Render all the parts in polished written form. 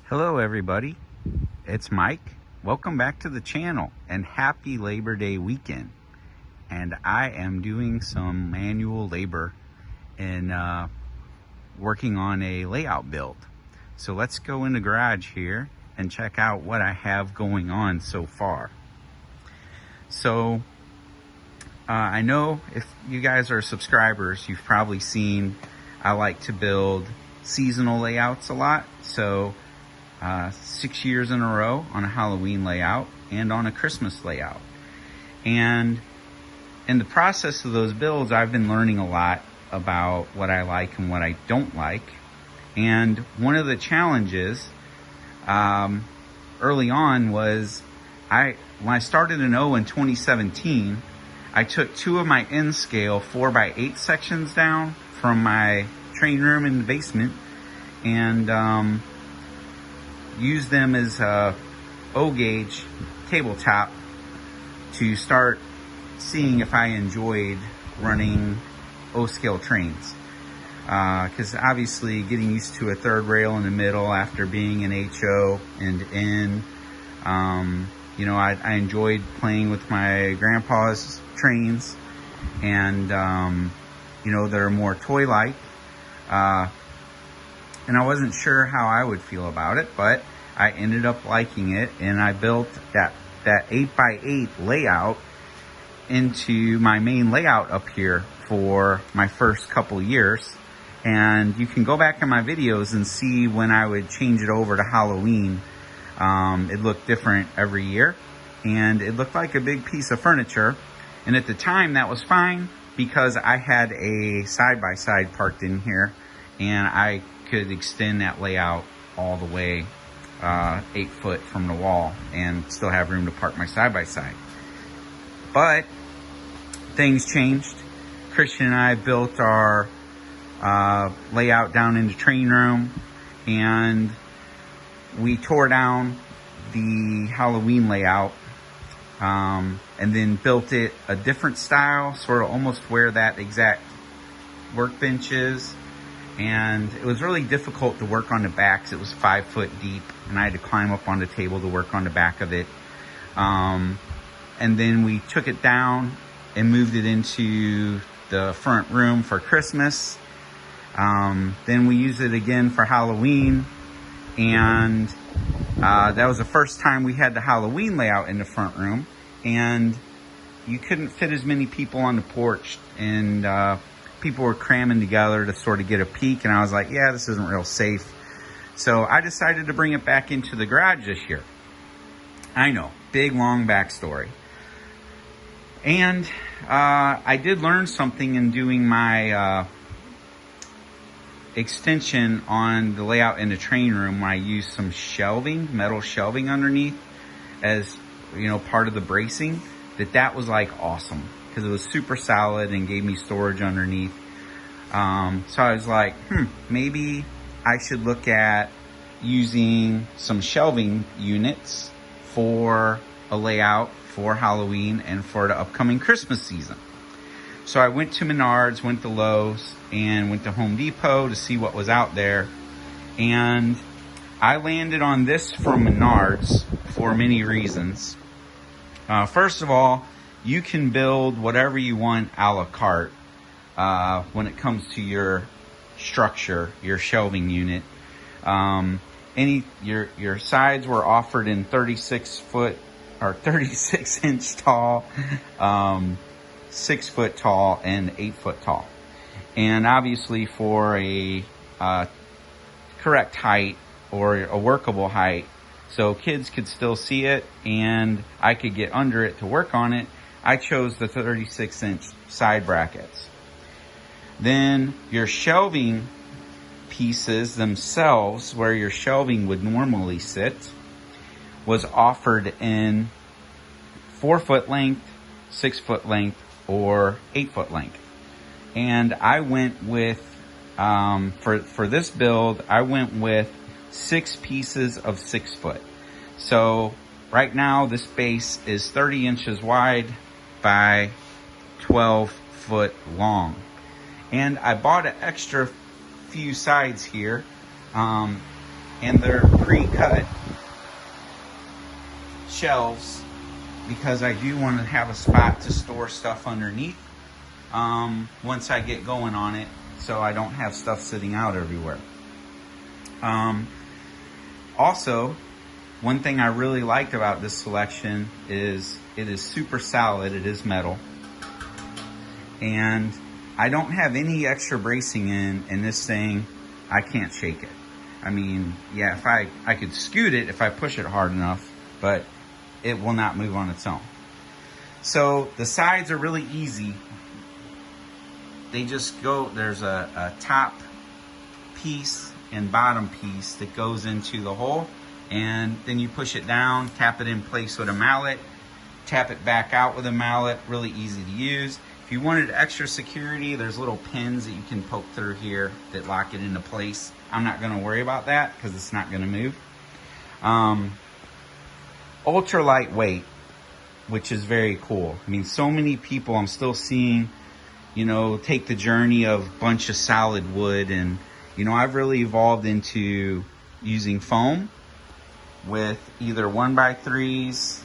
Hello everybody, it's Mike. Welcome back to the channel and happy Labor Day weekend. And I am doing some manual labor in working on a layout build. So let's go in the garage here and check out what I have going on so far. So I know if you guys are subscribers, you've probably seen I like to build seasonal layouts a lot. So 6 years in a row on a Halloween layout and on a Christmas layout. And in the process of those builds, I've been learning a lot about what I like and what I don't like. And one of the challenges early on was when I started an O in 2017, I took two of my N-scale 4x8 sections down from my training room in the basement and use them as a O-gauge tabletop to start seeing if I enjoyed running O-scale trains. Because obviously getting used to a third rail in the middle after being an HO and N, I enjoyed playing with my grandpa's trains and, they're more toy-like. And I wasn't sure how I would feel about it, but I ended up liking it, and I built that 8x8 layout into my main layout up here for my first couple years. And you can go back in my videos and see when I would change it over to Halloween. It looked different every year, and it looked like a big piece of furniture. And at the time, that was fine because I had a side-by-side parked in here, and I could extend that layout all the way 8 foot from the wall and still have room to park my side-by-side. But things changed. Christian and I built our layout down in the training room, and we tore down the Halloween layout and then built it a different style, sort of almost where that exact workbench is. And it was really difficult to work on the backs. It was 5 foot deep, and I had to climb up on the table to work on the back of it. And then we took it down and moved it into the front room for Christmas. Then we used it again for Halloween, and that was the first time we had the Halloween layout in the front room, and you couldn't fit as many people on the porch, and people were cramming together to sort of get a peek, and I was like, yeah, this isn't real safe. So I decided to bring it back into the garage this year. I know, big, long backstory. And I did learn something in doing my extension on the layout in the training room when I used some shelving, metal shelving underneath as, part of the bracing, that was like awesome because it was super solid and gave me storage underneath. So I was like, maybe I should look at using some shelving units for a layout for Halloween and for the upcoming Christmas season. So I went to Menards, went to Lowe's, and went to Home Depot to see what was out there. And I landed on this from Menards for many reasons. First of all, you can build whatever you want a la carte when it comes to your structure, your shelving unit. Your sides were offered in 36 foot or 36 inch tall, 6 foot tall, and 8 foot tall. And obviously for a correct height or a workable height, so kids could still see it and I could get under it to work on it, I chose the 36 inch side brackets. Then your shelving pieces themselves, where your shelving would normally sit, was offered in 4 foot length, 6 foot length, or 8 foot length. And I went with, for this build, I went with 6 pieces of 6 foot. So right now this base is 30 inches wide by 12 foot long. And I bought an extra few sides here and they're pre-cut shelves because I do want to have a spot to store stuff underneath once I get going on it, so I don't have stuff sitting out everywhere. Also, one thing I really like about this selection is it is super solid. It is metal, and I don't have any extra bracing in this thing. I can't shake it. I mean, yeah, if I could scoot it if I push it hard enough, but it will not move on its own. So the sides are really easy. They just go, there's a top piece and bottom piece that goes into the hole, and then you push it down, tap it in place with a mallet, tap it back out with a mallet. Really easy to use. If you wanted extra security, there's little pins that you can poke through here that lock it into place. I'm not going to worry about that because it's not going to move. Ultra lightweight, which is very cool. I mean, so many people I'm still seeing, you know, take the journey of a bunch of solid wood, and you know, I've really evolved into using foam with either 1x3s,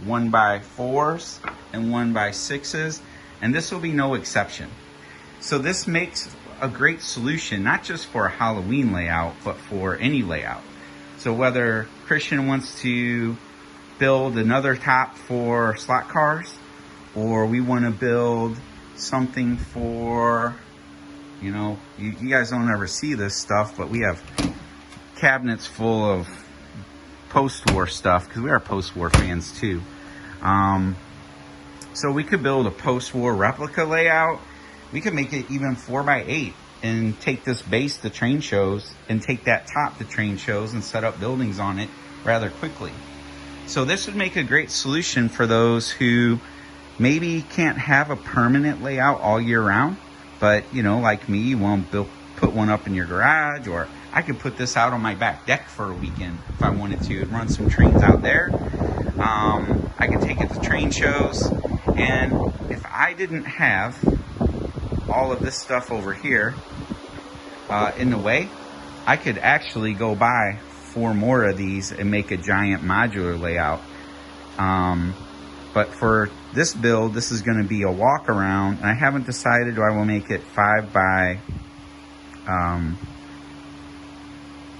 1x4s, and 1x6s, and this will be no exception. So this makes a great solution, not just for a Halloween layout, but for any layout. So whether Christian wants to build another top for slot cars, or we want to build something for, you know, you guys don't ever see this stuff, but we have cabinets full of post-war stuff because we are post-war fans too. So we could build a post-war replica layout. We could make it even 4x8 and take this base to train shows and take that top to train shows and set up buildings on it rather quickly. So this would make a great solution for those who maybe can't have a permanent layout all year round, but you know, like me, you won't put one up in your garage, or I could put this out on my back deck for a weekend if I wanted to and run some trains out there. I could take it to train shows, and if I didn't have all of this stuff over here in the way, I could actually go buy 4 more of these and make a giant modular layout. But for this build, this is going to be a walk around, and I haven't decided I will make it 5x12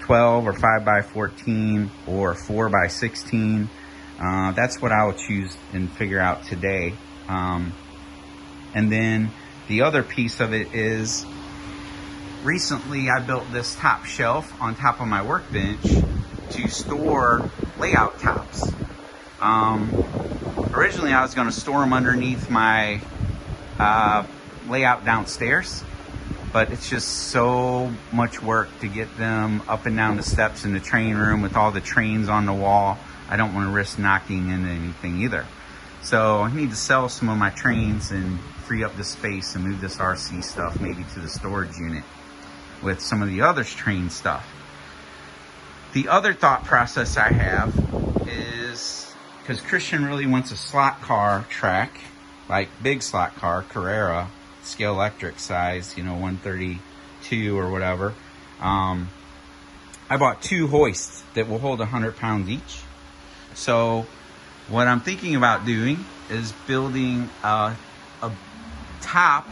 or 5x14 or 4x16. That's what I will choose and figure out today. And then the other piece of it is, recently I built this top shelf on top of my workbench to store layout tops. Originally I was going to store them underneath my layout downstairs, but it's just so much work to get them up and down the steps in the train room with all the trains on the wall. I don't want to risk knocking into anything either. So I need to sell some of my trains and free up the space and move this RC stuff maybe to the storage unit with some of the other train stuff. The other thought process I have is, because Christian really wants a slot car track, like big slot car, Carrera, scale electric size, you know, 132 or whatever. I bought 2 hoists that will hold 100 pounds each. So what I'm thinking about doing is building a top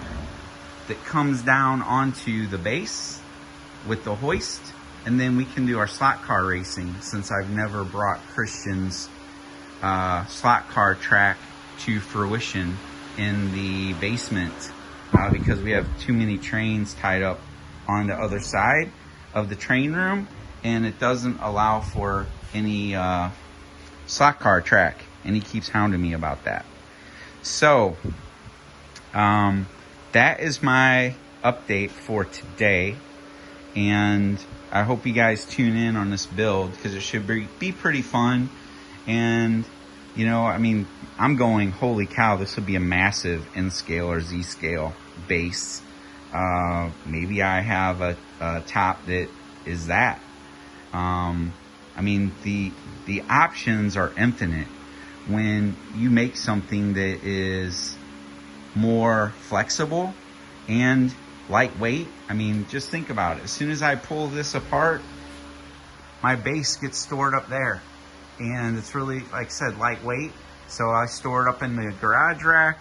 that comes down onto the base with the hoist, and then we can do our slot car racing, since I've never brought Christian's slot car track to fruition in the basement because we have too many trains tied up on the other side of the train room, and it doesn't allow for any slot car track, and he keeps hounding me about that. So that is my update for today, and I hope you guys tune in on this build because it should be pretty fun. And you know, I mean, I'm going, holy cow, this would be a massive N scale or Z scale base. Maybe I have a top that is that. I mean, the options are infinite when you make something that is more flexible and lightweight. I mean, just think about it. As soon as I pull this apart, my base gets stored up there. And it's really, like I said, lightweight. So I store it up in the garage rack,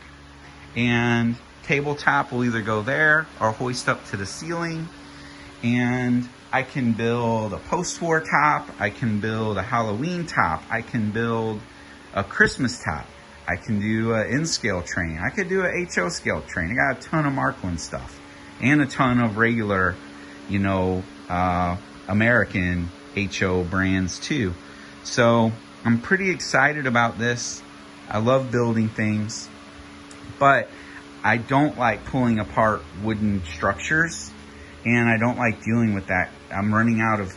and tabletop will either go there or hoist up to the ceiling. And I can build a post-war top, I can build a Halloween top, I can build a Christmas top, I can do an N-scale train, I could do a HO scale train. I got a ton of Marklin stuff and a ton of regular, you know, American HO brands too. So I'm pretty excited about this. I love building things, but I don't like pulling apart wooden structures, and I don't like dealing with that. I'm running out of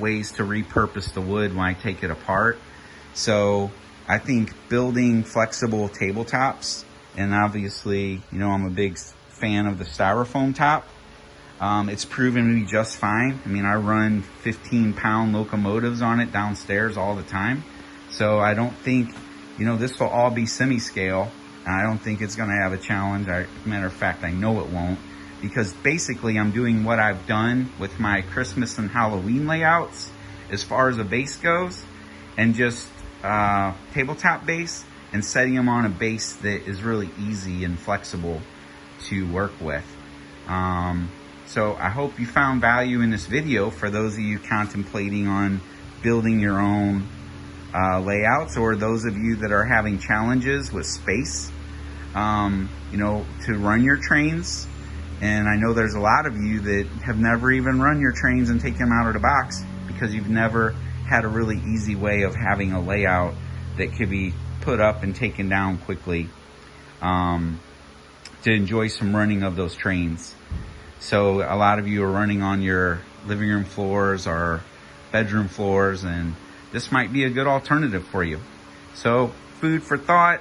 ways to repurpose the wood when I take it apart. So I think building flexible tabletops, and obviously, you know, I'm a big fan of the styrofoam top. It's proven to be just fine. I mean, I run 15-pound locomotives on it downstairs all the time. So I don't think, you know, this will all be semi-scale. And I don't think it's going to have a challenge. Matter of fact, I know it won't. Because basically I'm doing what I've done with my Christmas and Halloween layouts as far as a base goes, and just tabletop base, and setting them on a base that is really easy and flexible to work with. So I hope you found value in this video for those of you contemplating on building your own layouts, or those of you that are having challenges with space, you know, to run your trains. And I know there's a lot of you that have never even run your trains and taken them out of the box because you've never had a really easy way of having a layout that could be put up and taken down quickly to enjoy some running of those trains. So a lot of you are running on your living room floors or bedroom floors, and this might be a good alternative for you. So food for thought.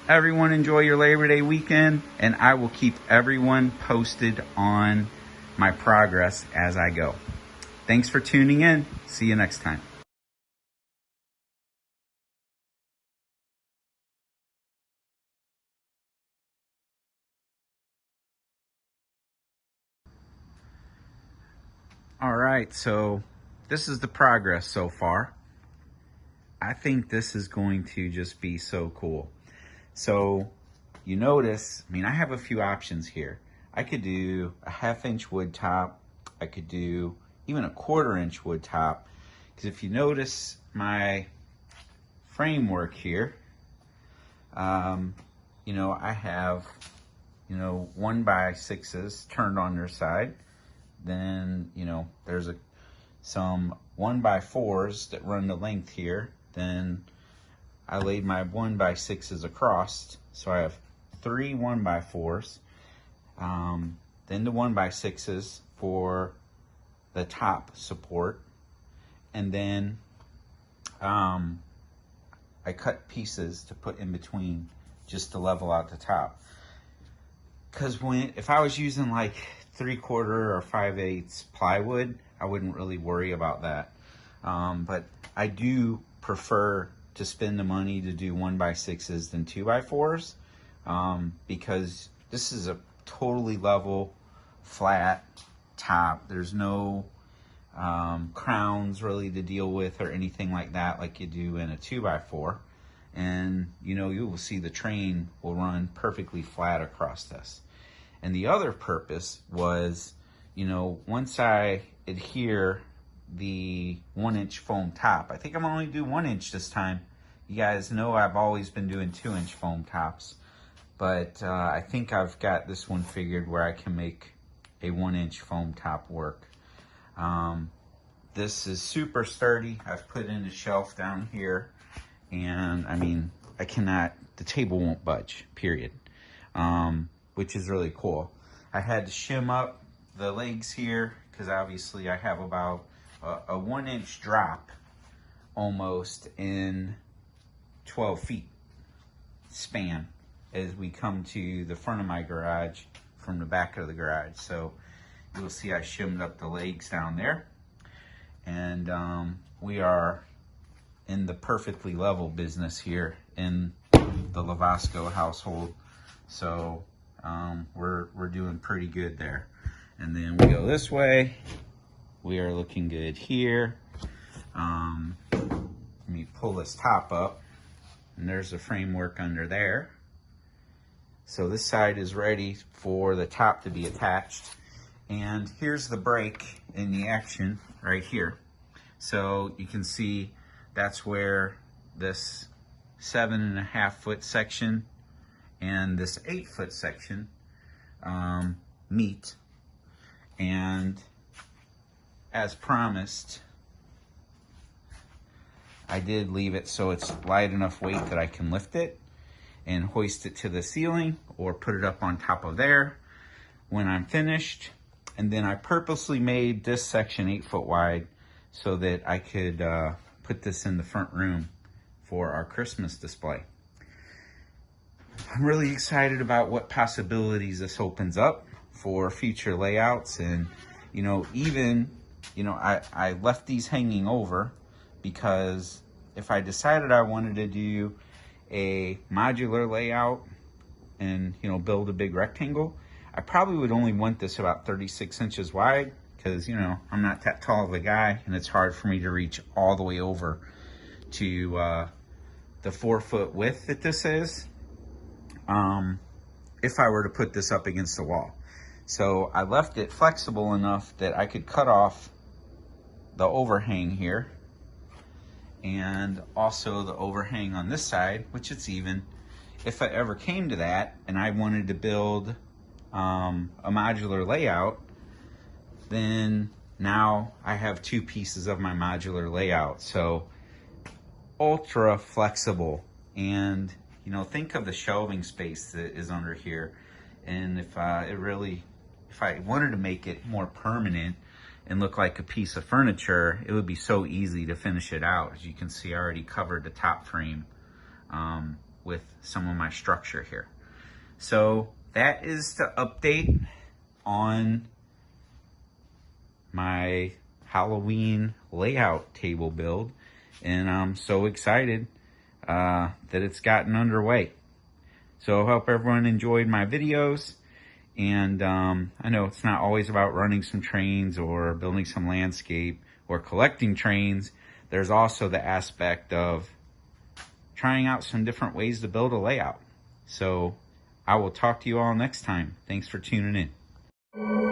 Everyone enjoy your Labor Day weekend, and I will keep everyone posted on my progress as I go. Thanks for tuning in. See you next time. All right, so this is the progress so far. I think this is going to just be so cool. So you notice, I mean, I have a few options here. I could do a 1/2-inch wood top. I could do even a 1/4-inch wood top. Because if you notice my framework here, you know, I have, you know, 1x6s turned on their side. Then, you know, there's some 1x4s that run the length here. Then I laid my 1x6s across, so I have 3 1x4s. Then the 1x6s for the top support, and then I cut pieces to put in between just to level out the top. Because if I was using like 3/4 or 5/8 plywood, I wouldn't really worry about that. But I do prefer to spend the money to do 1x6s than 2x4s, because this is a totally level, flat top. There's no crowns really to deal with or anything like that like you do in a 2x4. And you know, you will see the train will run perfectly flat across this. And the other purpose was, you know, once I adhere the 1-inch foam top, I think I'm only do 1-inch this time. You guys know I've always been doing 2-inch foam tops, but I think I've got this one figured where I can make a 1-inch foam top work. This is super sturdy. I've put in a shelf down here, and I mean, the table won't budge, period. Which is really cool. I had to shim up the legs here because obviously I have about a 1-inch drop almost in 12 feet span as we come to the front of my garage from the back of the garage. So you'll see I shimmed up the legs down there, and we are in the perfectly level business here in the Lovasco household. So we're doing pretty good there. And then we go this way, we are looking good here. Let me pull this top up, and there's the framework under there. So this side is ready for the top to be attached. And here's the brake in the action right here. So you can see that's where this 7.5 foot section and this 8 foot section meet. And as promised, I did leave it so it's light enough weight that I can lift it and hoist it to the ceiling or put it up on top of there when I'm finished. And then I purposely made this section 8 foot wide so that I could put this in the front room for our Christmas display. I'm really excited about what possibilities this opens up for future layouts. And I left these hanging over because if I decided I wanted to do a modular layout and build a big rectangle, I probably would only want this about 36 inches wide because I'm not that tall of a guy, and it's hard for me to reach all the way over to the 4 foot width that this is if I were to put this up against the wall. So I left it flexible enough that I could cut off the overhang here and also the overhang on this side, which it's even. If I ever came to that and I wanted to build a modular layout, then now I have 2 pieces of my modular layout. So ultra flexible. And think of the shelving space that is under here. And if I wanted to make it more permanent and look like a piece of furniture, it would be so easy to finish it out. As you can see, I already covered the top frame with some of my structure here. So that is the update on my Halloween layout table build. And I'm so excited that it's gotten underway. So I hope everyone enjoyed my videos. And I know it's not always about running some trains or building some landscape or collecting trains. There's also the aspect of trying out some different ways to build a layout. So I will talk to you all next time. Thanks for tuning in.